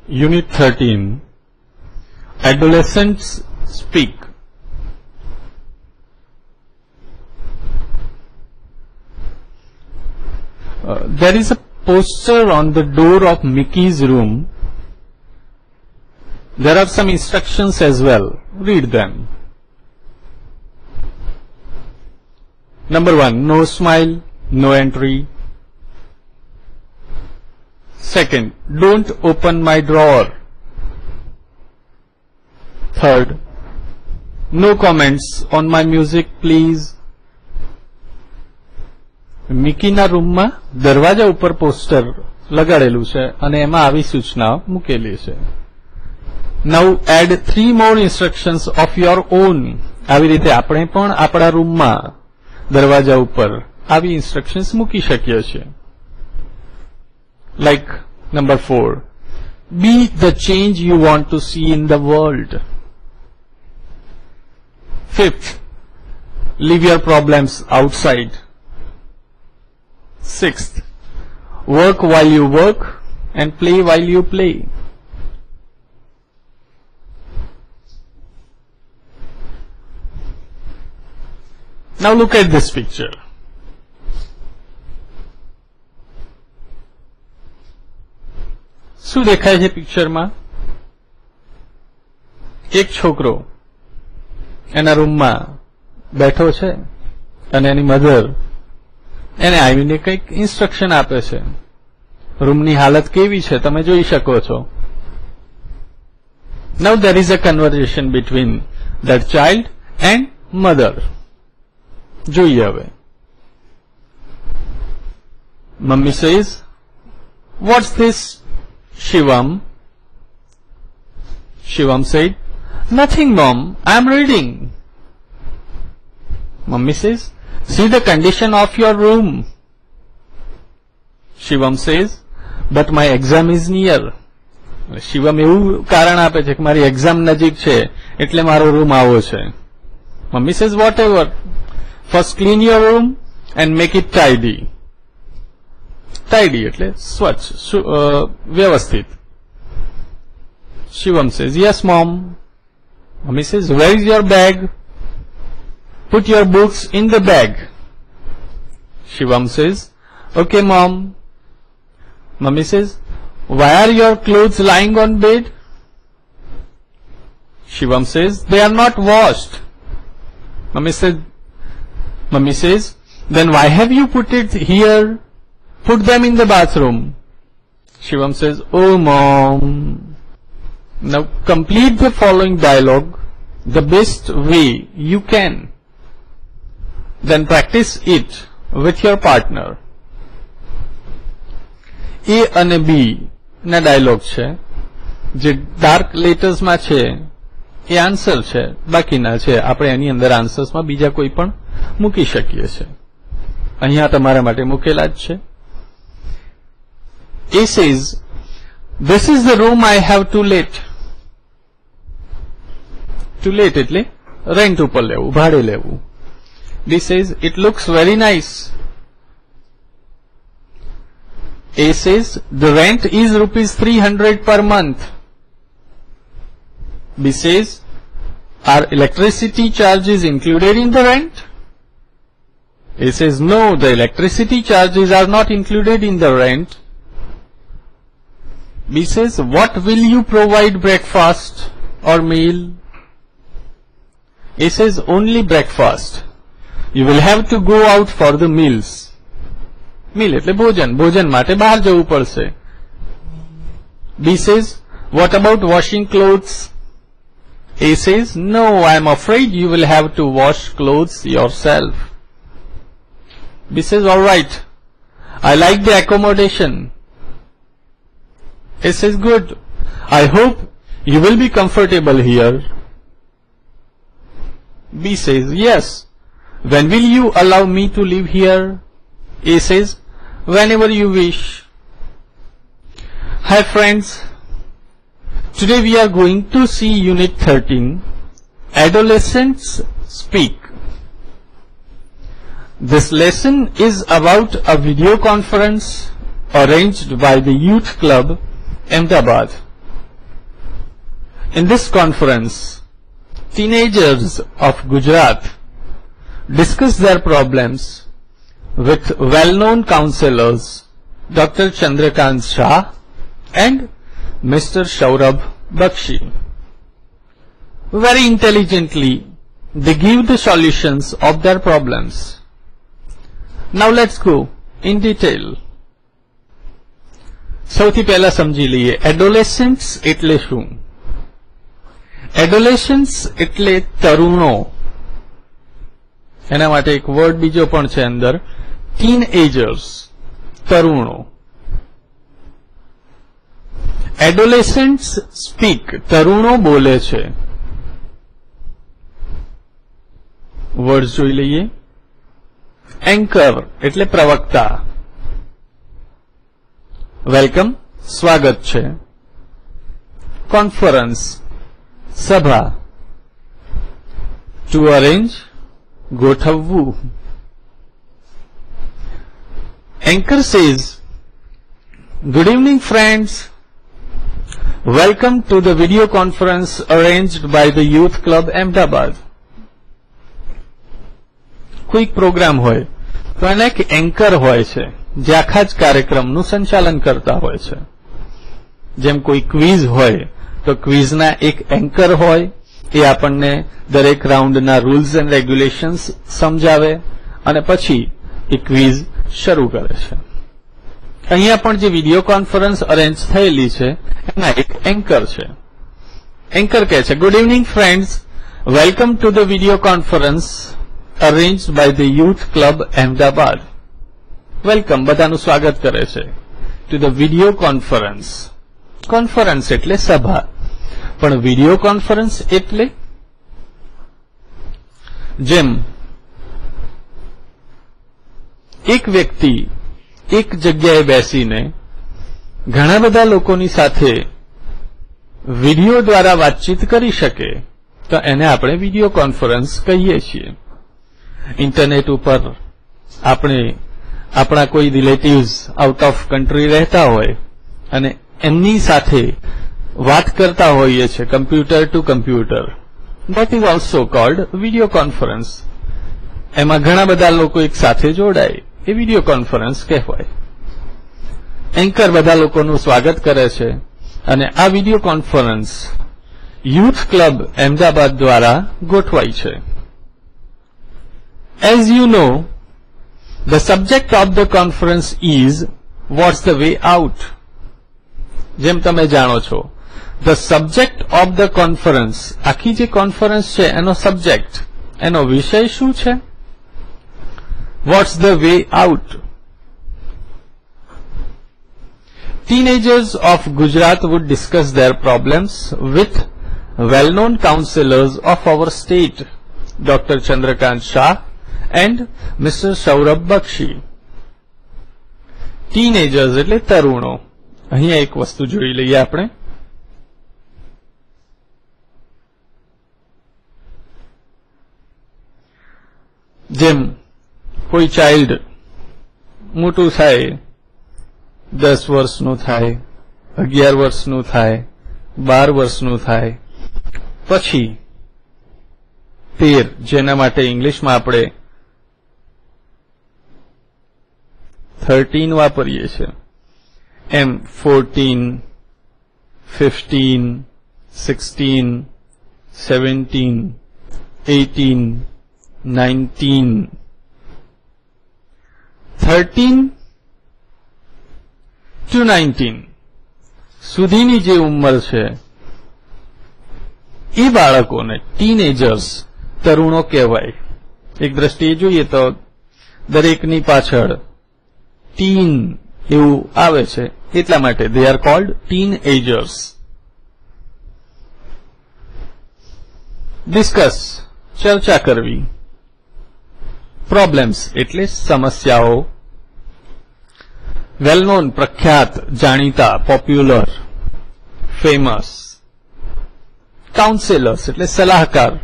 Unit 13, Adolescents Speak. There is a poster on the door of Mickey's room. There are some instructions as well. Read them. Number 1, no smile, no entry. Second, don't open my drawer. Third, no comments on my music, please. Mickey ના રૂમમાં દરવાજા ઉપર poster લગાડેલું છે અને એમાં આવી સૂચના મૂકેલી છે. Now add 3 more instructions of your own. આવી રીતે આપણે પણ આપણા રૂમમાં દરવાજા ઉપર આવી instructions મૂકી શકીએ છીએ. Like number 4, be the change you want to see in the world. Fifth, leave your problems outside. Sixth, work while you work and play while you play. Now look at this picture. શું દેખાય છે પિક્ચરમાં? એક છોકરો એના રૂમમાં બેઠો છે અને એની મધર એને આવીને કંઈક ઇન્સ્ટ્રક્શન આપે છે. રૂમની હાલત કેવી છે તમે જોઈ શકો છો. Now there is a conversation between that child and mother. જોઈએ હવે. Mummy says, what's this, Shivam? Shivam said, nothing, Mom, I'm reading. Mummy says, see the condition of your room. Shivam says, but my exam is near. Shivam એવું કારણ આપે છે કે મારી exam નજીક છે એટલે મારો રૂમ આવો છે. Mummy says, whatever. First clean your room and make it tidy. Tidy એટલે સ્વચ્છ, વ્યવસ્થિત. Shivam says, yes, Mom. Mummy says, where is your bag? Put your books in the bag. Shivam says, okay, Mom. Mummy says, why are your clothes lying on bed? Shivam says, they are not washed. Mummy says, then why have you put it here? Put them in the bathroom. Shivam says, oh, Mom. Now complete the following dialogue the best way you can. Then practice it with your partner. A અને B ના dialog છે. જે dark લેટર્સમાં છે એ answer છે, બાકીના છે આપણે એની અંદર આન્સર્સમાં બીજા કોઈ પણ મૂકી શકીએ છીએ. અહીંયા તમારા માટે મૂકેલા જ છે. A says, this is the room I have to let. To let એટલે રેન્ટ ઉપર લેવું, ભાડે લેવું. B says, it looks very nice. A says, the rent is ₹300 per month. B says, are electricity charges included in the rent? A says, no, the electricity charges are not included in the rent. B says, what will you provide, breakfast or meal? A says, only breakfast. You will have to go out for the meals. Meal એટલે ભોજન, ભોજન માટે બહાર જવું પડશે. B says, what about washing clothes? A says, no, I am afraid you will have to wash clothes yourself. B says, all right, I like the accommodation. A says, good, I hope you will be comfortable here. B says, yes. When will you allow me to live here? A says, whenever you wish. Hi friends, today we are going to see Unit 13, Adolescents Speak. This lesson is about a video conference arranged by the Youth Club, Ahmedabad. In this conference, teenagers of Gujarat discuss their problems with well-known counselors Dr. Chandrakant Shah and Mr. Saurabh Bakshi. Very intelligently, they give the solutions of their problems. Now let's go in detail. સૌથી પહેલા સમજી લઈએ એડોલેસન્ટ્સ એટલે શું. એડોલેસન્ટ્સ એટલે તરુણો. એના માટે એક વર્ડ બીજો પણ છે અંદર, ટીનએજર્સ, તરુણો. એડોલેસન્ટ્સ સ્પીક, તરુણો બોલે છે. વર્ડ જોઈ લઈએ. એન્કર એટલે પ્રવક્તા. વેલકમ, સ્વાગત છે. કોન્ફરન્સ, સભા. ટુ અરેન્જ, ગોઠવવું. Anchor says, "Good evening friends. Welcome to the video conference arranged by the Youth Club Ahmedabad." કોઈ પ્રોગ્રામ હોય તો એને એક એન્કર હોય છે જે આખા જ કાર્યક્રમનું સંચાલન કરતા હોય છે. જેમ કોઈ ક્વિઝ હોય તો ક્વિઝના એક એન્કર હોય, એ આપણને દરેક રાઉન્ડના રૂલ્સ એન્ડ રેગ્યુલેશન્સ સમજાવે અને પછી એ ક્વિઝ શરૂ કરે છે. અહીંયા પણ જે વિડીયો કોન્ફરન્સ અરેન્જ થયેલી છે એના એક એન્કર છે. એન્કર કહે છે, "good evening friends, welcome to the video conference arranged by the youth club Ahmedabad." Welcome, બધાનું સ્વાગત કરે છે. To the video conference. Conference એટલે સભા, પણ વિડીયો કોન્ફરન્સ એટલે જેમ એક વ્યક્તિ એક જગ્યાએ બેસીને ઘણા બધા લોકોની સાથે વિડીયો દ્વારા વાતચીત કરી શકે તો એને આપણે વિડીયો કોન્ફરન્સ કહીએ છીએ. ઇન્ટરનેટ ઉપર આપણે આપણા કોઈ રિલેટિવ્સ આઉટ ઓફ કન્ટ્રી રહેતા હોય અને એમની સાથે વાત કરતા હોઈએ છીએ computer to computer, that is also called video conference. એમાં ઘણા બધા લોકો એક સાથે જોડાય, એ વિડીયો કોન્ફરન્સ કહેવાય. એન્કર બધા લોકોનું સ્વાગત કરે છે અને આ video conference youth club Ahmedabad દ્વારા ગોઠવાઈ છે. As you know, the subject of the conference is what's the way out. જેમ તમે જાણો છો, the subject of the conference, આખી જે કોન્ફરન્સ છે એનો સબ્જેક્ટ, એનો વિષય શું છે? What's the way out? Teenagers of Gujarat would discuss their problems with well-known counselors of our state, Dr. Chandrakant Shah and Mr. Saurabh Bakshi. Teenagers એટલે તરુણો. અહીંયા એક વસ્તુ જોઈ લઈએ આપણે. જેમ કોઈ ચાઇલ્ડ મોટું થાય, 10 વર્ષનું થાય, 11 વર્ષનું થાય, 12 વર્ષનું થાય, પછી 13, જેના માટે ઇંગ્લિશમાં આપણે 13 વાપરીએ છીએ, એમ 14, 15, 16, 17, 18, 19, 13 to 19 સુધીની જે ઉંમર છે એ બાળકોને ટીનેજર્સ, તરુણો કહેવાય. એક દ્રષ્ટિએ જોઈએ તો દરેકની પાછળ ટીન એવું આવે છે, એટલા માટે they are called teenagers. Discuss, ચર્ચા કરવી. પ્રોબ્લેમ્સ એટલે સમસ્યાઓ. વેલ નોન, પ્રખ્યાત, જાણીતા, પોપ્યુલર, ફેમસ. કાઉન્સેલર્સ એટલે સલાહકાર,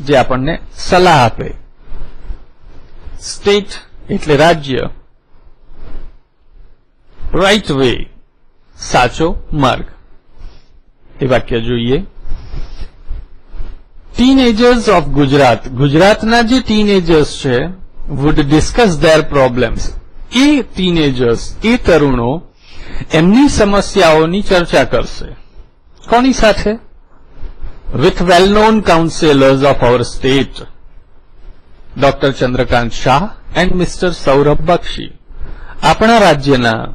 જે આપણને સલાહ આપે. સ્ટેટ એટલે રાજ્ય. રાઇટ વે, સાચો માર્ગ. એ વાક્ય જોઈએ. Teenagers of Gujarat, ગુજરાતના જે teenagers છે, would discuss their problems. A teenagers, એ તરુણો એમની સમસ્યાઓની ચર્ચા કરશે. કોની સાથે? With well-known counselors of our state, Dr. Chandrakant Shah and Mr. Saurabh Bakshi. આપણા રાજ્યના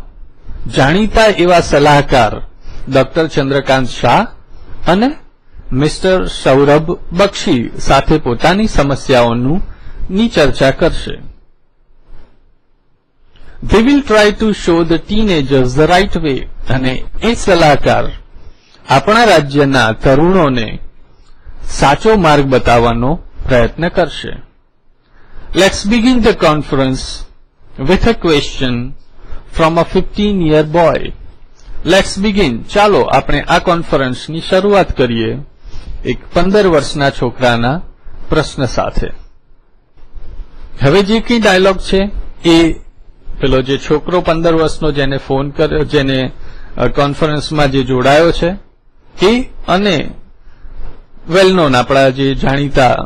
જાણીતા એવા સલાહકાર ડોક્ટર ચંદ્રકાંત શાહ અને મિસ્ટર સૌરભ બક્ષી સાથે પોતાની સમસ્યાઓની ચર્ચા કરશે. They will try to show the teenagers the right way. અને એ સલાહકાર આપણા રાજ્યના તરુણોને સાચો માર્ગ બતાવવાનો પ્રયત્ન કરશે. Let's begin the conference with a question from a 15-year boy. Let's begin. ચાલો આપણે આ કોન્ફરન્સની શરૂઆત કરીએ એક 15 વર્ષના છોકરાના પ્રશ્ન સાથે. હવે જે કંઈ ડાયલોગ છે એ પેલો જે છોકરો 15 વર્ષનો જેને ફોન કર્યો, જેને કોન્ફરન્સમાં જે જોડાયો છે એ અને વેલ નોન આપણા જે જાણીતા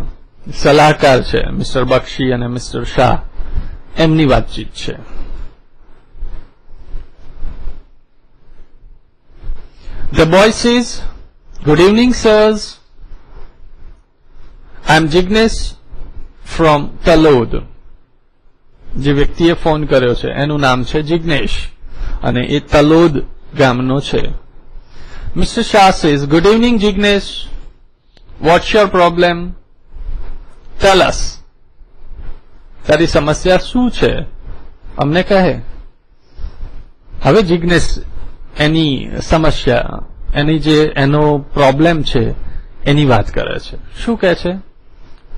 સલાહકાર છે મિસ્ટર બક્ષી અને મિસ્ટર શાહ, એમની વાતચીત છે. The boy says, "Good evening, sirs. I am Jignesh from Talod." જે વ્યક્તિએ ફોન કર્યો છે એનું નામ છે જિગ્નેશ અને એ તલોદ ગામનો છે. Mr. Shah says, "Good evening, Jignesh. What's your problem? Tell us." તારી સમસ્યા શું છે અમને કહે. હવે જિગ્નેશ એની સમસ્યા, એની જે એનો પ્રોબ્લેમ છે એની વાત કરે છે. શું કહે છે?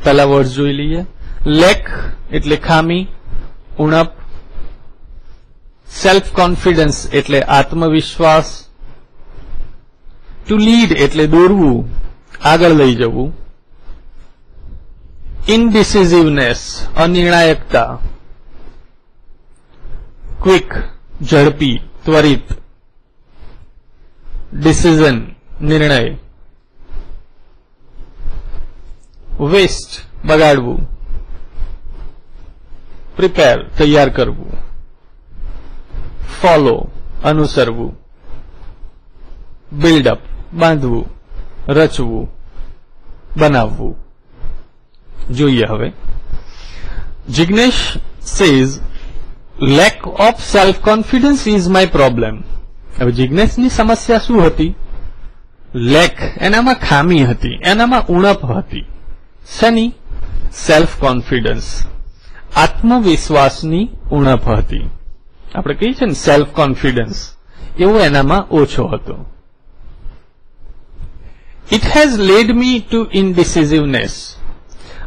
પહેલા વર્ડ જોઈ લઈએ. લેક એટલે ખામી, ઉણપ. સેલ્ફ કોન્ફિડન્સ એટલે આત્મવિશ્વાસ. ટુ લીડ એટલે દોરવું, આગળ લઈ જવું. ઇનડિસિઝિવનેસ અનિર્ણાયકતા. ક્વિક ઝડપી, ત્વરિત. ડિસિઝન નિર્ણય. વેસ્ટ બગાડવું. પ્રિપેર તૈયાર કરવું. ફોલો અનુસરવું. બિલ્ડઅપ બાંધવું, રચવું, બનાવવું. જોઈએ હવે. Jignesh says, lack of self confidence is my problem. હવે જિગ્નેશની સમસ્યા શું હતી? લેક એનામાં ખામી હતી, એનામાં ઉણપ હતી. શેની? સેલ્ફ કોન્ફિડન્સ, આત્મવિશ્વાસની ઉણપ હતી. આપણે કહીએ છીએ ને સેલ્ફ કોન્ફિડન્સ, એવું એનામાં ઓછો હતો. It has led me to indecisiveness.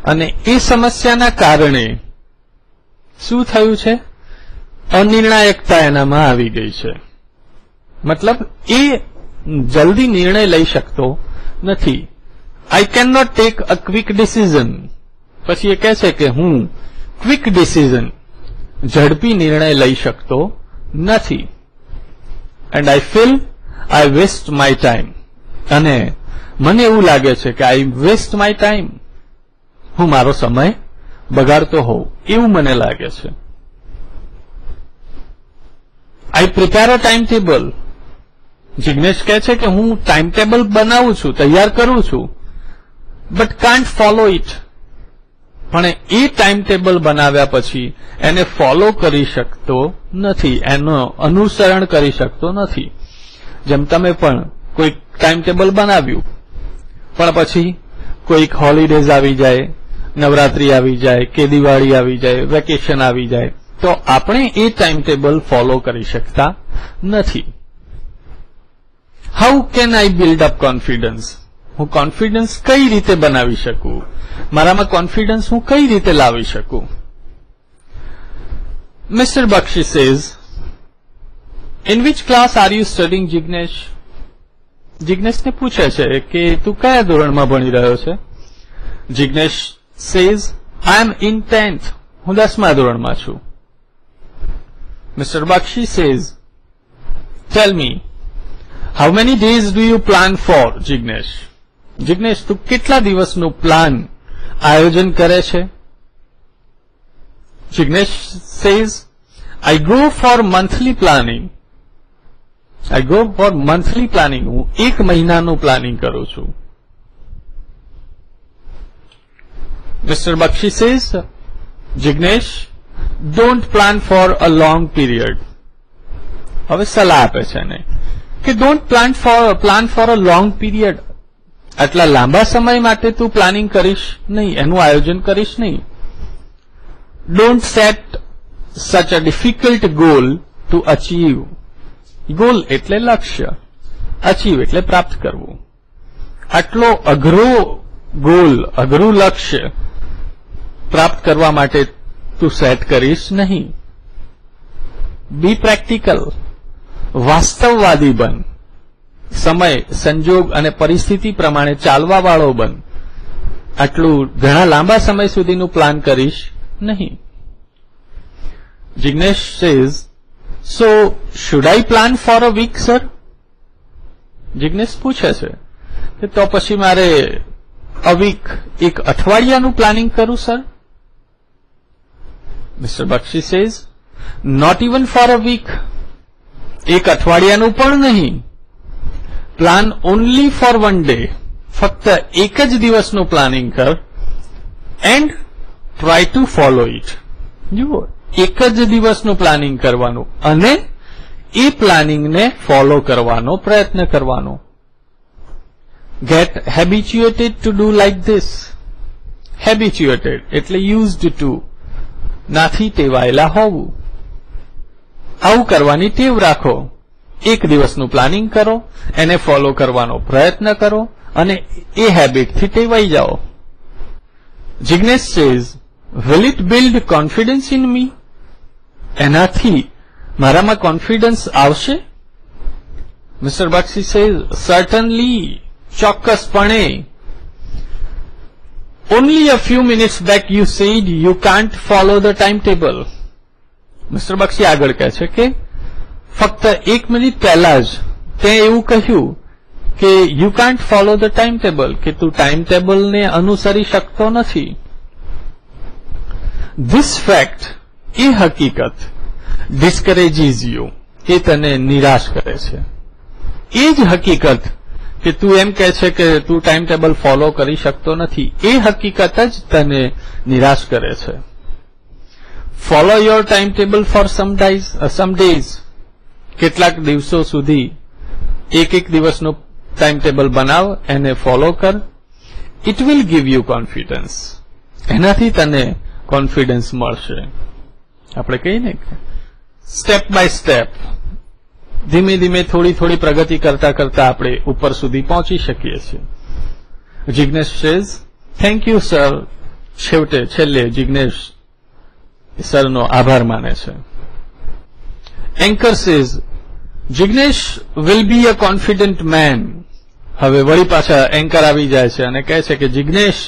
અને એ સમસ્યાના કારણે શું થયું છે? અનિર્ણાયકતા એનામાં આવી ગઈ છે. મતલબ એ જલ્દી નિર્ણય લઈ શકતો નથી. I cannot take a quick decision. પછી એ કહે છે કે હું ક્વિક ડિસિઝન, ઝડપી નિર્ણય લઈ શકતો નથી. And I feel I waste my time. અને મને એવું લાગે છે કે I waste my time. હું મારો સમય બગાડતો હોઉં એવું મને લાગે છે. I prepare a timetable. Jignesh કહે છે કે હું ટાઈમ ટેબલ બનાવું છું, તૈયાર કરું છું, but can't follow it. પણ એ ટાઈમ ટેબલ બનાવ્યા પછી એને ફોલો કરી શકતો નથી, એનો અનુસરણ કરી શકતો નથી. જેમ તમે પણ કોઈ ટાઈમ ટેબલ બનાવ્યું પણ પછી કોઈક હોલિડેઝ આવી જાય, નવરાત્રી આવી જાય કે દિવાળી આવી જાય, વેકેશન આવી જાય, તો આપણે એ ટાઈમ ટેબલ ફોલો કરી શકતા નથી. How can I build up confidence? હું કોન્ફિડન્સ કઈ રીતે બનાવી શકું? મારામાં કોન્ફિડન્સ હું કઈ રીતે લાવી શકું? Mister Bakshi says, in which class are you studying Jignesh? જિગ્નેશને પૂછે છે કે તું કયા ધોરણમાં ભણી રહ્યો છે? Jignesh says, I am in 10th. હું 10મા ધોરણમાં છું. Mister Bakshi says, tell me, how many days do you plan for, Jignesh? Jignesh, તું કેટલા દિવસનું પ્લાન આયોજન કરે છે? Jignesh says, I go for monthly planning. I go for monthly planning. હું 1 મહિનાનું પ્લાનિંગ કરું છું. Mr. Bakshi says, Jignesh, don't plan for a long period. હવે સલાહ આપે છે ને કે don't plan for a long period. આટલા લાંબા સમય માટે તું પ્લાનિંગ કરીશ નહીં, એનું આયોજન કરીશ નહીં. Don't set such a difficult goal to achieve. Goal એટલે લક્ષ્ય, achieve એટલે પ્રાપ્ત કરવું. આટલો અઘરો ગોલ, અઘરું લક્ષ્ય પ્રાપ્ત કરવા માટે તું સેટ કરીશ નહીં. બી પ્રેક્ટિકલ, વાસ્તવવાદી બન. સમય, સંજોગ અને પરિસ્થિતિ પ્રમાણે ચાલવા વાળો બન. આટલું ઘણા લાંબા સમય સુધીનું પ્લાન કરીશ નહીં. Jignesh says, so should I plan for a week, sir? Jignesh પૂછે છે કે તો પછી મારે a week, એક અઠવાડિયાનું પ્લાનિંગ કરું sir? Mr. Bakshi says, not even for a week. એક અઠવાડિયાનું પણ નહીં. Plan only for one day. ફક્ત એક જ દિવસનું પ્લાનિંગ કર and try to follow it. જુઓ, એક જ દિવસનું પ્લાનિંગ કરવાનું અને એ પ્લાનિંગને ફોલો કરવાનો પ્રયત્ન કરવાનો. Get habituated to do like this. Habituated એટલે used to, નાથી ટેવાયેલા હોવું. આવું કરવાની ટેવ રાખો. એક દિવસનું પ્લાનિંગ કરો, એને ફોલો કરવાનો પ્રયત્ન કરો અને એ હેબિટથી ટેવાઈ જાઓ. Jignesh says, will it build confidence in me? એનાથી મારામાં કોન્ફિડન્સ આવશે? Mr. Bakshi says, certainly, ચોક્કસપણે. Only a few minutes back you said you can't follow the timetable. Mr. Bakshi આગળ કહે છે કે ફક્ત 1 મિનિટ પહેલા જ તે એવું કહ્યું કે you can't follow the timetable, કે તું ટાઈમ ટેબલને અનુસરી શકતો નથી. This fact, એ હકીકત, discourages you, એ તને નિરાશ કરે છે. એ જ હકીકત કે તું એમ કહે છે કે તું ટાઈમ ટેબલ ફોલો કરી શકતો નથી, એ હકીકત જ તને નિરાશ કરે છે. Follow your timetable for some days. કેટલાક દિવસો સુધી એક દિવસનું ટાઈમ ટેબલ બનાવ, એને ફોલો કર. It will give you confidence. એનાથી તને કોન્ફિડન્સ મળશે. આપણે કહીએ ને સ્ટેપ બાય સ્ટેપ, ધીમે ધીમે થોડી થોડી પ્રગતિ કરતા કરતા આપણે ઉપર સુધી પહોંચી શકીએ છીએ. Jignesh says, thank you sir. છેલ્લે જિગ્નેશ સરનો આભાર માને છે. Anchor says, Jignesh will be a confident man. હવે વળી પાછા એન્કર આવી જાય છે અને કહે છે કે જિગ્નેશ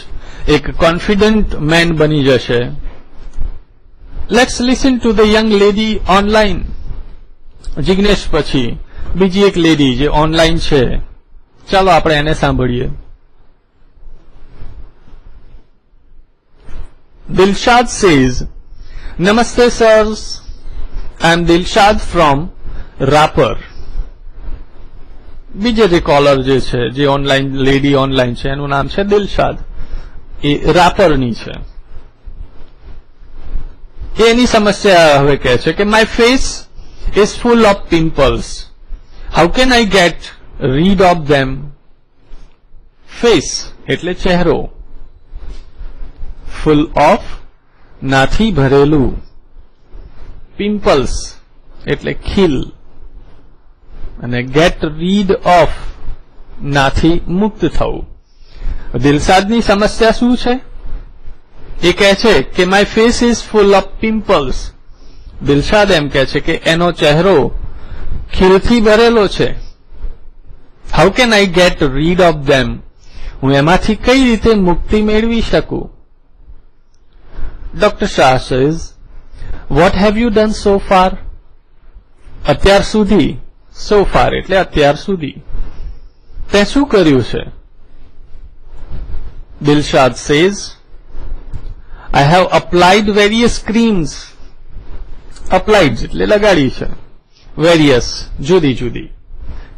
એક કોન્ફિડન્ટ મેન બની જશે. Let's listen to the young lady online. Jignesh પછી બીજી એક લેડી જે ઓનલાઈન છે, ચાલો આપણે એને સાંભળીએ. Dilshad says, Namaste sirs. I am Dilshad from Rapper. બીજે જે કોલર જે છે, જે ઓનલાઈન લેડી ઓનલાઈન છે, એનું નામ છે દિલશાદ. એ રાપરની છે. એની સમસ્યા હવે કહે છે કે my face is full of pimples. How can I get rid of them? Face એટલે ચહેરો, full of નાથી ભરેલું, pimples એટલે ખીલ, અને get rid of નાથી મુક્ત થવું. દિલશાદની સમસ્યા શું છે? એ કહે છે કે my face is full of pimples. Dilshad એમ કહે છે કે એનો ચહેરો ખીલથી ભરેલો છે. How can I get rid of them? હું એમાંથી કઈ રીતે મુક્તિ મેળવી શકું? Dr. Shah says, what have you done so far? અત્યાર સુધી, so far એટલે અત્યાર સુધી. તે શું કર્યું છે? Dilshad says, I have applied various creams. Applied એટલે લગાડી છે. Various, જુદી જુદી.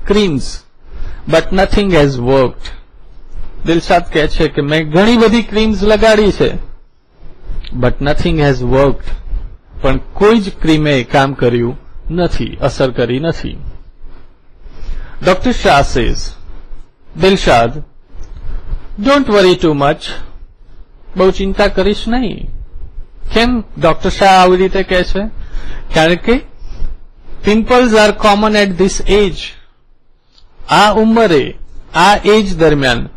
Creams. But nothing has worked. Dilshad કહે છે કે મેં ઘણી બધી ક્રીમ્સ લગાડી છે. But nothing has worked. પણ કોઈ જ ક્રીમે કામ કર્યું નથી, અસર કરી નથી. Dr. Shah says, Dilshad, don't worry too much. બહુ ચિંતા કરીશ નહીં. કેમ ડોક્ટર શાહ આવી રીતે કહે છે? કારણ કે pimples are common at this age. આ ઉંમરે, આ એજ દરમિયાન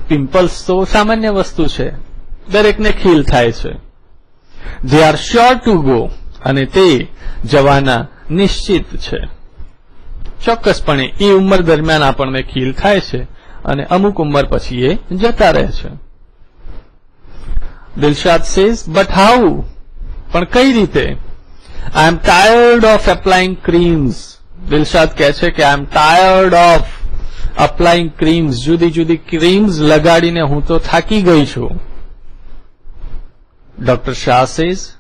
પિમ્પલ્સ તો સામાન્ય વસ્તુ છે, દરેકને ખીલ થાય છે. They are sure to go, અને તે જવાના નિશ્ચિત છે. ચોક્કસપણે એ ઉંમર દરમિયાન આપણને ખીલ થાય છે અને અમુક ઉંમર પછી એ જતા રહે છે. Dilshad says, but how? પણ કઈ રીતે? I am tired of applying creams. Dilshad કહે છે કે I am tired of applying creams. જુદી જુદી ક્રીમ્સ લગાડીને હું તો થાકી ગઈ છું. Dr. Shah says,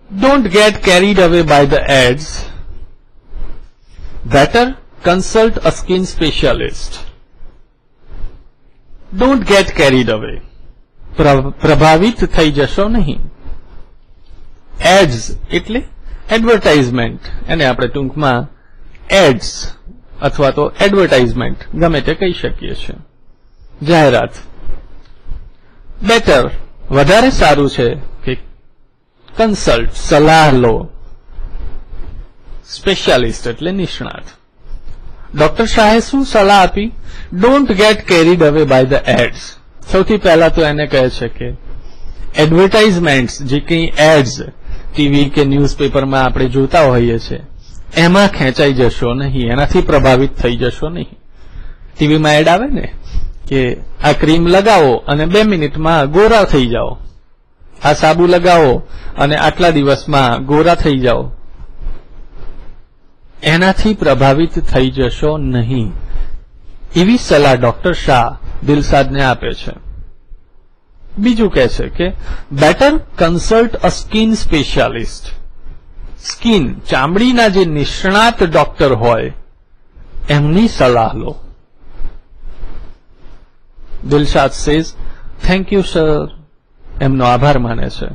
don't get carried away by the ads. Better consult a skin specialist. Don't get carried away. પ્રભાવિત થઈ જશો નહીં. એડ્સ એટલે એડવર્ટાઇઝમેન્ટ, એને આપણે ટૂંકમાં એડ્સ અથવા તો એડવર્ટાઇઝમેન્ટ ગમે તે કહી શકીએ છીએ. જાહેરાત. બેટર વધારે સારું છે કે કન્સલ્ટ સલાહ લો. સ્પેશિયાલિસ્ટ એટલે નિષ્ણાત. ડોક્ટર શાહે શું સલાહ આપી? ડોન્ટ ગેટ કેરીડ અવે બાય ધ એડ્સ. સૌથી પહેલા તો એને કહે છે કે એડવર્ટાઇઝમેન્ટ્સ, જે કંઈ એડ્સ ટીવી કે ન્યૂઝપેપરમાં આપણે જોતા હોઈએ છીએ, એમાં ખેંચાઈ જશો નહીં, એનાથી પ્રભાવિત થઈ જશો નહીં. ટીવીમાં એડ આવે ને કે આ ક્રીમ લગાવો અને 2 મિનિટમાં ગોરા થઈ જાઓ, આ સાબુ લગાવો અને આટલા દિવસમાં ગોરા થઈ જાઓ, એનાથી પ્રભાવિત થઈ જશો નહીં. એવી સલાહ ડોક્ટર શાહ દિલશાદને આપે છે. બીજું કહે છે કે better consult a skin specialist. Skin, ચામડીના જે નિષ્ણાત ડોક્ટર હોય એમની સલાહ લો. Dilshad says, thank you sir. એમનો આભાર માને છે.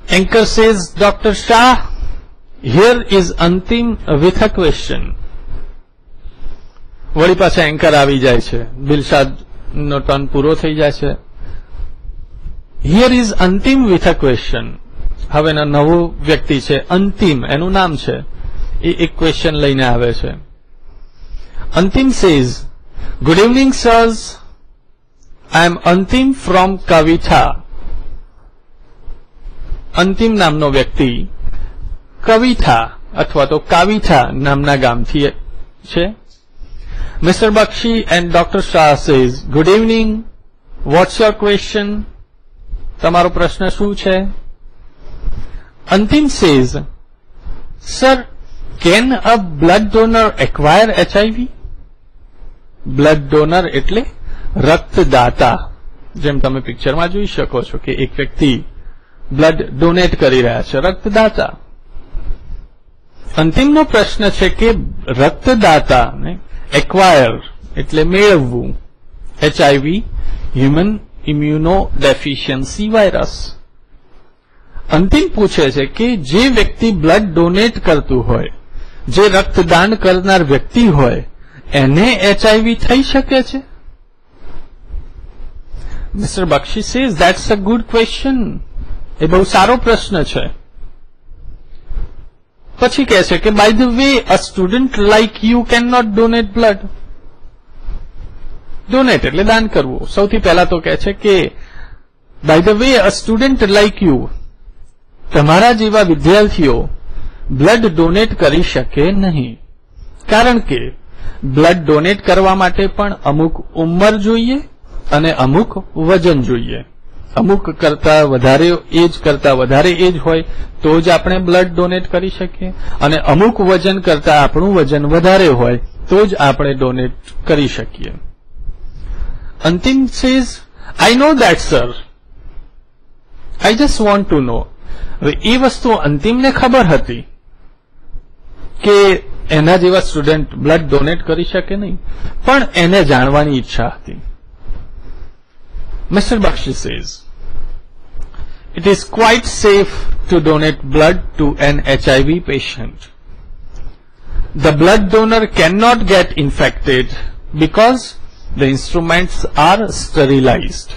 Anchor says, doctor Shah, here is Antim with a question. વળી પાછા એન્કર આવી જાય છે. દિલશાદ નો ટર્ન પૂરો થઈ જાય છે. Here is Antim with a question. હવે નવો વ્યક્તિ છે, અંતિમ એનું નામ છે, એ એક ક્વેશ્ચન લઈને આવે છે. અંતિમ says, good evening sirs, I એમ અંતિમ ફ્રોમ કવિથા. અંતિમ નામનો વ્યક્તિ કવિથા અથવા તો કાવિથા નામના ગામથી છે. Mr. Bakshi and Dr. Shah says, good evening, what's your question? તમારો પ્રશ્ન શું છે? અંતિમ says, sir, can a blood donor acquire HIV? Blood donor એટલે રક્તદાતા. જેમ તમે પિક્ચરમાં જોઈ શકો છો કે એક વ્યક્તિ બ્લડ ડોનેટ કરી રહ્યા છે, રક્તદાતા. અંતિમનો પ્રશ્ન છે કે રક્તદાતાને એક્વાયર એટલે મેળવવું HIV, human immuno deficiency virus. અંતિમ પૂછે છે કે જે વ્યક્તિ બ્લડ ડોનેટ કરતું હોય, જે રક્તદાન કરનાર વ્યક્તિ હોય, એને HIV થઈ શકે છે? Mister Bakshi says, that's a good question. એ બહુ સારો પ્રશ્ન છે. પછી કહે છે કે by the way, a student like you can not donate blood. Donate એટલે દાન કરવું. સૌથી પહેલા તો કહે છે કે by the way, a student like you, તમારા જેવા વિદ્યાર્થીઓ બ્લડ ડોનેટ કરી શકે નહીં. કારણ કે બ્લડ ડોનેટ કરવા માટે પણ અમુક ઉંમર જોઈએ અને અમુક વજન જોઈએ. અમુક કરતા વધારે એજ હોય તો જ આપણે બ્લડ ડોનેટ કરી શકીએ, અને અમુક વજન કરતા આપણું વજન વધારે હોય તો જ આપણે ડોનેટ કરી શકીએ. અંતિમ says, I know that, sir. I just want to know. હવે એ વસ્તુ અંતિમને ખબર હતી કે એના જેવા સ્ટુડન્ટ બ્લડ ડોનેટ કરી શકે નહીં, પણ એને જાણવાની ઈચ્છા હતી. Mr. Bakshi says, it is quite safe to donate blood to an HIV patient. The blood donor cannot get infected because the instruments are sterilized.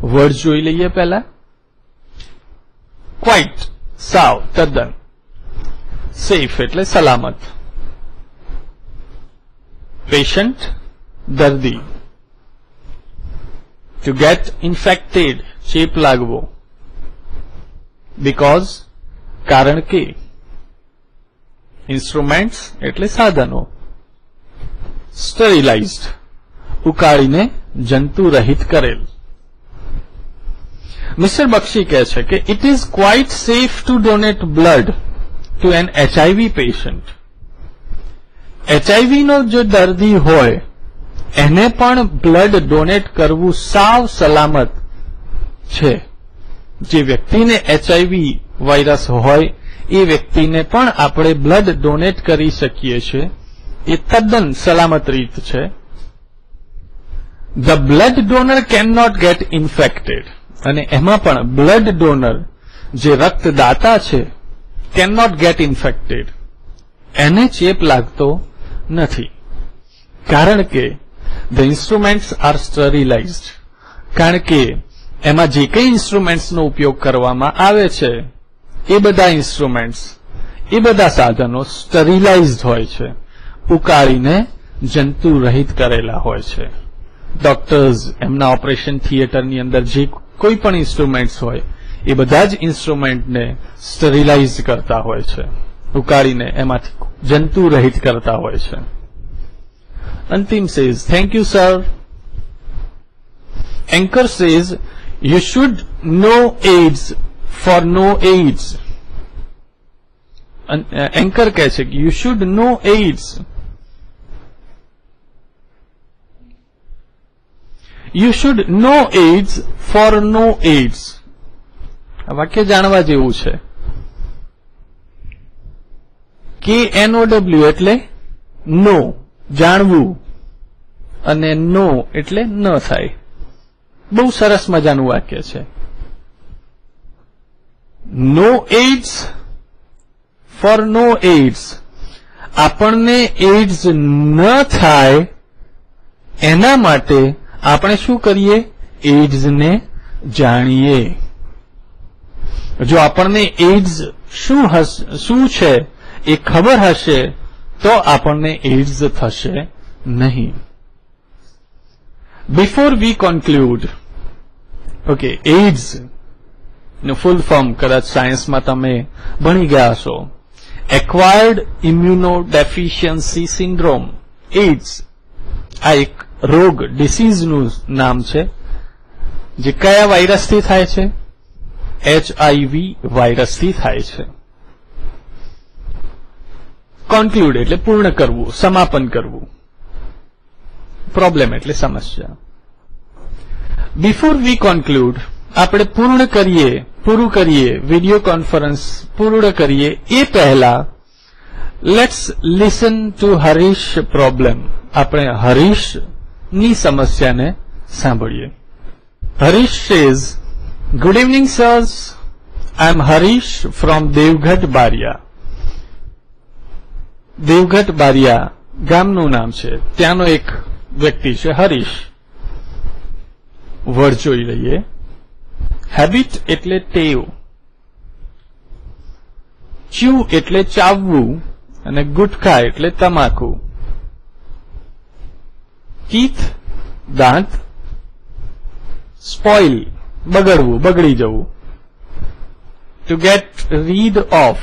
Word જોઈ લઈએ પહેલા. Quite, સાવ, તદ્દન. Safe એટલે સલામત. Patient, દર્દી. To get infected, ચેપ લાગવો. Because, કારણ કે. Instruments એટલે સાધનો. Sterilized, ઉકાળીને જંતુ રહિત કરેલ. મિસ્ટર બક્ષી કહે છે કે it is quite safe to donate blood to an HIV patient. HIV નો જો દર્દી હોય એને પણ બ્લડ ડોનેટ કરવું સાવ સલામત છે. જે વ્યક્તિને HIV વાયરસ હોય એ વ્યક્તિને પણ આપણે બ્લડ ડોનેટ કરી શકીએ છીએ. એ તદ્દન સલામત રીત છે. The blood donor cannot get infected. અને એમાં પણ બ્લડ ડોનર જે રક્તદાતા છે cannot get infected. એને ચેપ લાગતો નથી. કારણ કે the instruments are sterilized. કારણ કે એમાં જે કંઈ ઇન્સ્ટ્રુમેન્ટ્સનો ઉપયોગ કરવામાં આવે છે એ બધા ઇન્સ્ટ્રુમેન્ટ્સ, એ બધા સાધનો સ્ટરીલાઇઝડ હોય છે, ઉકાળીને જંતુ રહિત કરેલા હોય છે. ડોક્ટર્સ એમના ઓપરેશન થિયેટરની અંદર જે કોઈ પણ ઇન્સ્ટ્રુમેન્ટ્સ હોય એ બધા જ ઇન્સ્ટ્રુમેન્ટને સ્ટરીલાઇઝ કરતા હોય છે, ઉકાળીને એમાંથી જંતુ રહિત કરતા હોય છે. અંતિમ says, thank you sir. Anchor says, you should know AIDS for no AIDS. Anchor કહે છે કે you should know AIDS. You should know AIDS for no AIDS. આ વાક્ય જાણવા જેવું છે. KNOW એટલે નો, જાણવું, અને નો એટલે ન થાય. બહુ સરસ મજાનું વાક્ય છે. નો એઇડ્સ ફોર નો એઇડ્સ. આપણને એઇડ્સ ન થાય એના માટે આપણે શું કરીએ? એઇડ્સને જાણીએ. જો આપણને એઇડ્સ શું છે એ ખબર હશે તો આપણને એઇડ્સ થશે નહીં. Before we conclude, okay, AIDS નું ફૂલ ફોર્મ કદાચ સાયન્સમાં તમે ભણી ગયા હશો. Acquired Immunodeficiency Syndrome, AIDS. આ એક રોગ, ડિસીઝનું નામ છે જે કયા વાયરસથી થાય છે? HIV વાયરસથી થાય છે. કોન્ક્લુડ એટલે પૂર્ણ કરવું, સમાપન કરવું. પ્રોબ્લેમ એટલે સમસ્યા. બિફોર વી કોન્ક્લુડ, આપણે પૂરું કરીએ વિડીયો કોન્ફરન્સ પૂર્ણ કરીએ એ પહેલા let's listen to Harish problem. આપણે હરીશની સમસ્યાને સાંભળીએ. Harish says, good evening sirs, I am Harish from Devgadh Baria. Devgadh Baria ગામનું નામ છે, ત્યાંનો એક વ્યક્તિ છે હરીશ. વર્ડ જોઈ લઈએ. હેબિટ એટલે ટેવ, ચ્યુ એટલે ચાવવું, અને ગુટખા એટલે તમાકુ. ટીથ દાંત, સ્પોઇલ બગડવું, બગડી જવું. ટુ ગેટ રીડ ઓફ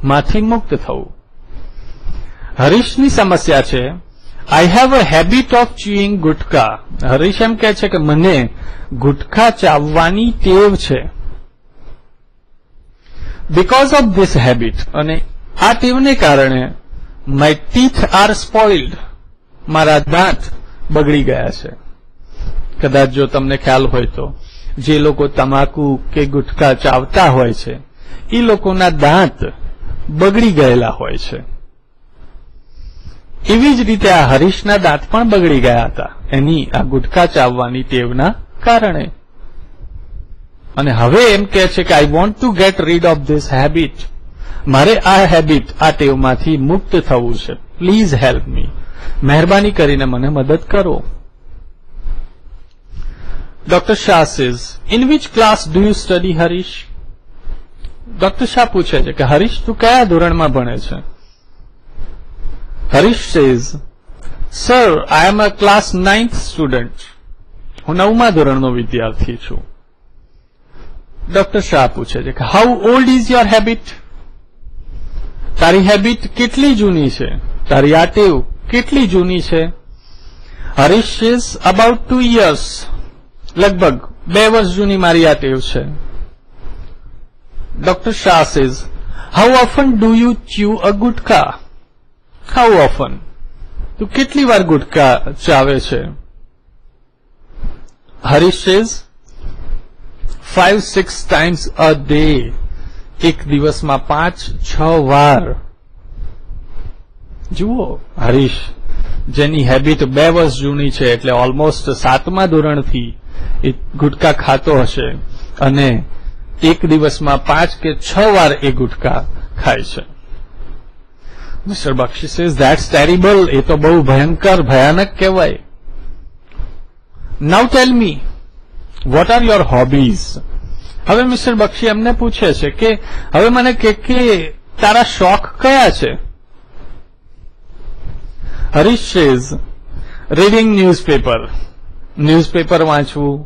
માંથી મુક્ત થવું. હરીશની સમસ્યા છે I have a habit of chewing ગુટખા. હરીશ એમ કહે છે કે મને ગુટખા ચાવવાની ટેવ છે. Because of this habit, અને આ ટેવને કારણે my teeth are spoiled, મારા દાંત બગડી ગયા છે. કદાચ જો તમને ખ્યાલ હોય તો જે લોકો તમાકુ કે ગુટકા ચાવતા હોય છે એ લોકોના દાંત બગડી ગયેલા હોય છે. એવી જ રીતે આ હરીશના દાંત પણ બગડી ગયા હતા એની આ ગુટકા ચાવવાની ટેવના કારણે. અને હવે એમ કહે છે કે I want to gate read of this habit. મારે આ હેબિટ, આ ટેવમાંથી મુક્ત થવું છે. Please help me. મહેરબાની કરીને મને મદદ કરો. Dr. Shah says, in which class do you study, Harish? Dr. Shah પૂછે છે કે હરીશ તું કયા ધોરણમાં ભણે છે? Harish says, Sir, I am a class 9th student. હું 9મા ધોરણનો વિદ્યાર્થી છું. Dr. Shah પૂછે છે કે how old is your habit? તારી હેબિટ કેટલી જૂની છે? તારી આ ટેવ કેટલી જૂની છે? Harish says, about 2 years. લગભગ 2 વર્ષ જૂની મારી આ ટેવ છે. Dr. Shah says, how often do you chew a gutka? How often? તું કેટલી વાર ગુટકા ચાવે છે? Harish says, 5-6 times a day. એક દિવસમાં 5-6 વાર. જુઓ, હરીશ જેની હેબિટ 2 વર્ષ જૂની છે એટલે ઓલમોસ્ટ 7મા ધોરણથી એ ગુટકા ખાતો હશે અને એક દિવસમાં 5 કે 6 વાર એ ગુટકા ખાય છે. Mister Bakshi says that's terrible. એ તો બહુ ભયંકર, ભયાનક કહેવાય. Now tell me what are your hobbies. હવે મિસ્ટર બક્ષી એમને પૂછે છે કે હવે મને કે તારા શોખ કયા છે? હરીશ સેઝ રીડિંગ ન્યૂઝપેપર વાંચવું,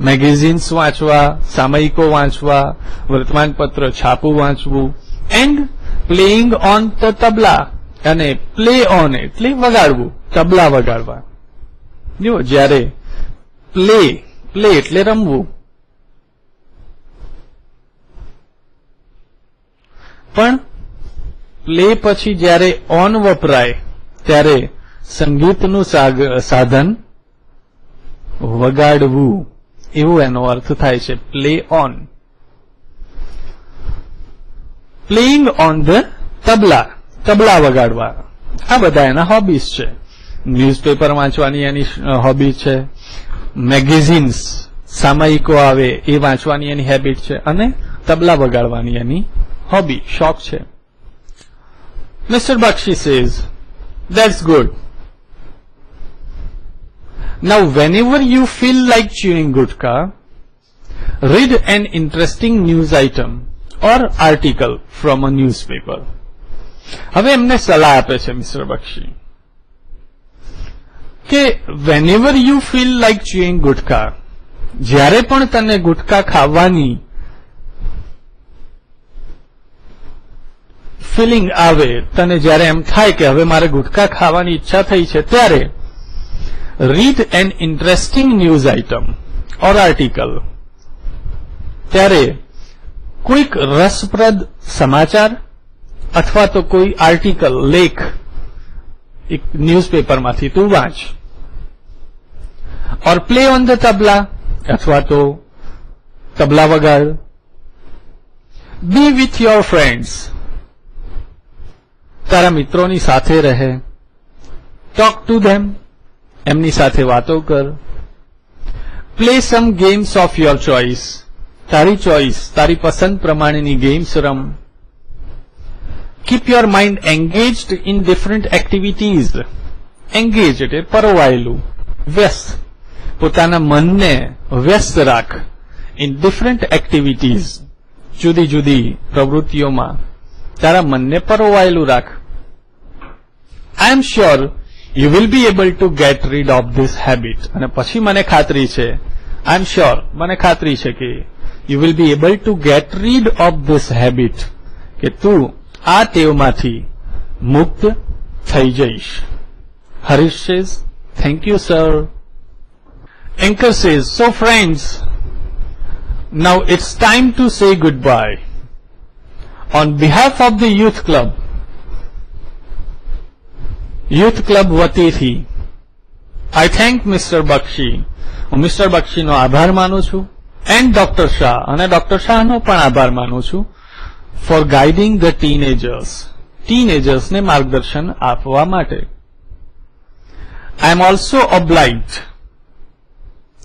મેગેઝિન્સ વાંચવા, સામયિકો વાંચવા, વર્તમાનપત્ર છાપું વાંચવું, એન્ડ પ્લેઇંગ ઓન ધ તબલા. અને પ્લે ઓન એટલે વગાડવું, તબલા વગાડવા. જો જ્યારે પ્લે એટલે રમવું, પણ પ્લે પછી જ્યારે ઓન વપરાય ત્યારે સંગીતનું સાધન વગાડવું એવું એનો અર્થ થાય છે. Play on, playing on the tabla વગાડવા. આ બધા એના હોબીઝ છે. ન્યૂઝપેપર વાંચવાની એની હોબી છે, મેગેઝિન્સ સામયિકો આવે એ વાંચવાની એની હેબિટ છે, અને તબલા વગાડવાની એની હોબી, શોખ છે. Mr. Bakshi says, that's good. Now, whenever you feel like chewing gutka, read an interesting news item or article from a newspaper. હવે એમને સલાહ આપે છે મિસ્ટર બક્ષી કે whenever you feel like chewing gutka, જ્યારે પણ તને ગુટકા ખાવાની ફિલિંગ આવે, તને જ્યારે એમ થાય કે હવે મારે ગુટકા ખાવાની ઈચ્છા થઈ છે, ત્યારે read an interesting news item or article. ત્યારે કોઈક રસપ્રદ સમાચાર અથવા તો કોઈ આર્ટિકલ, લેખ એક ન્યૂઝપેપરમાંથી તું વાંચ. ઓર પ્લે ઓન ધ તબલા, અથવા તો તબલા વગાડ. બી વિથ યોર ફ્રેન્ડ્સ, તારા મિત્રોની સાથે રહે. ટોક ટુ ધેમ, એમની સાથે વાતો કર. Play some games of your choice, તારી પસંદ પ્રમાણેની ગેમ્સ રમ. Keep your mind engaged in different activities. Engage એટલે પરોવાયેલું, વ્યસ્ત. પોતાના મનને વ્યસ્ત રાખ. ઇન ડિફરન્ટ એક્ટિવિટીઝ, જુદી જુદી પ્રવૃત્તિઓમાં તારા મનને પરોવાયેલું રાખ. I am sure you will be able to get rid of this habit. અને પછી મને ખાતરી છે, I am sure, મને ખાતરી છે કે you will be able to get rid of this habit, કે તું આ ટેવમાંથી મુક્ત થઈ જઈશ. Harish says, thank you sir. Anchor says, so friends, now it's time to say goodbye. On behalf of the youth club વતીથી I thank Mr. Bakshi. હું mister બક્ષીનો આભાર માનું છું. એન્ડ ડોક્ટર શાહ, અને ડોક્ટર શાહનો પણ આભાર માનું છું. ફોર ગાઇડિંગ ધ ટીનેજર્સને માર્ગદર્શન આપવા માટે. I am also obliged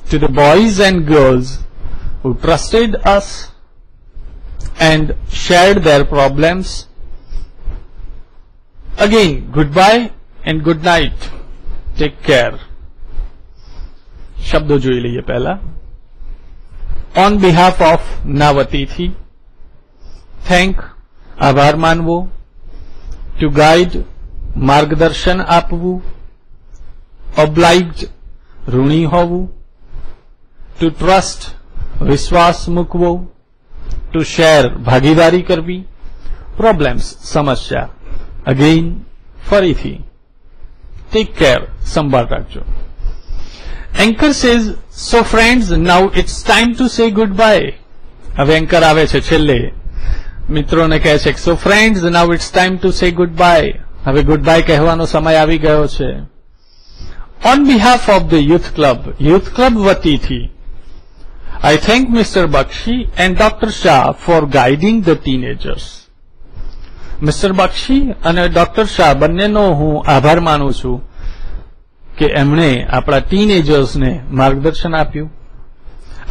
to the boys and girls who trusted us and shared their problems. Again, goodbye and good night. Take care. શબ્દો જોઈ લઈએ પહેલા. On behalf of નાવતીથી, thank આભાર માનવો, to guide માર્ગદર્શન આપવું, obliged ઋણી હોવું, to trust વિશ્વાસ મૂકવો, to share ભાગીદારી કરવી, problems સમસ્યા, again ફરીથી, take care સંભાળ રાખજો. Anchor says, so friends, now it's time to say goodbye. હવે એન્કર આવે છે છેલ્લે, મિત્રોને કહે છે, so friends, now it's time to say goodbye. હવે goodbye કહેવાનો સમય આવી ગયો છે. On behalf of the youth club વતીથી, I thank Mr. Bakshi and Dr. Shah for guiding the teenagers. Mr. Bakshi અને Dr. Shah બંનેનો હું આભાર માનું છું કે એમણે આપણા ટીનેજર્સને માર્ગદર્શન આપ્યું.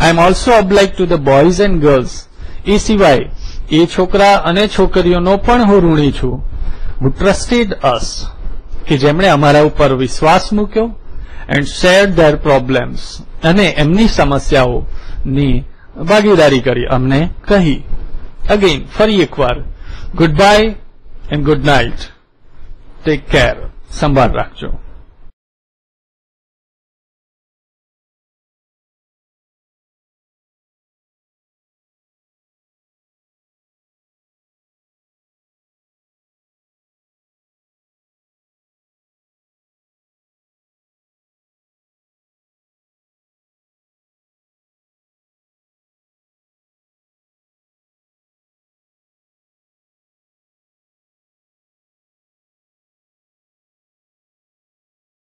I am also obliged to the boys and girls. એ સિવાય એ છોકરા અને છોકરીઓનો પણ હું ઋણી છું. who trusted us, કે જેમણે અમારા ઉપર વિશ્વાસ મૂક્યો, and shared their problems, અને એમની સમસ્યાઓની ભાગીદારી કરી, અમને કહી. અગેન ફરી એકવાર, good bye and good night. Take care સંભાળ રાખજો.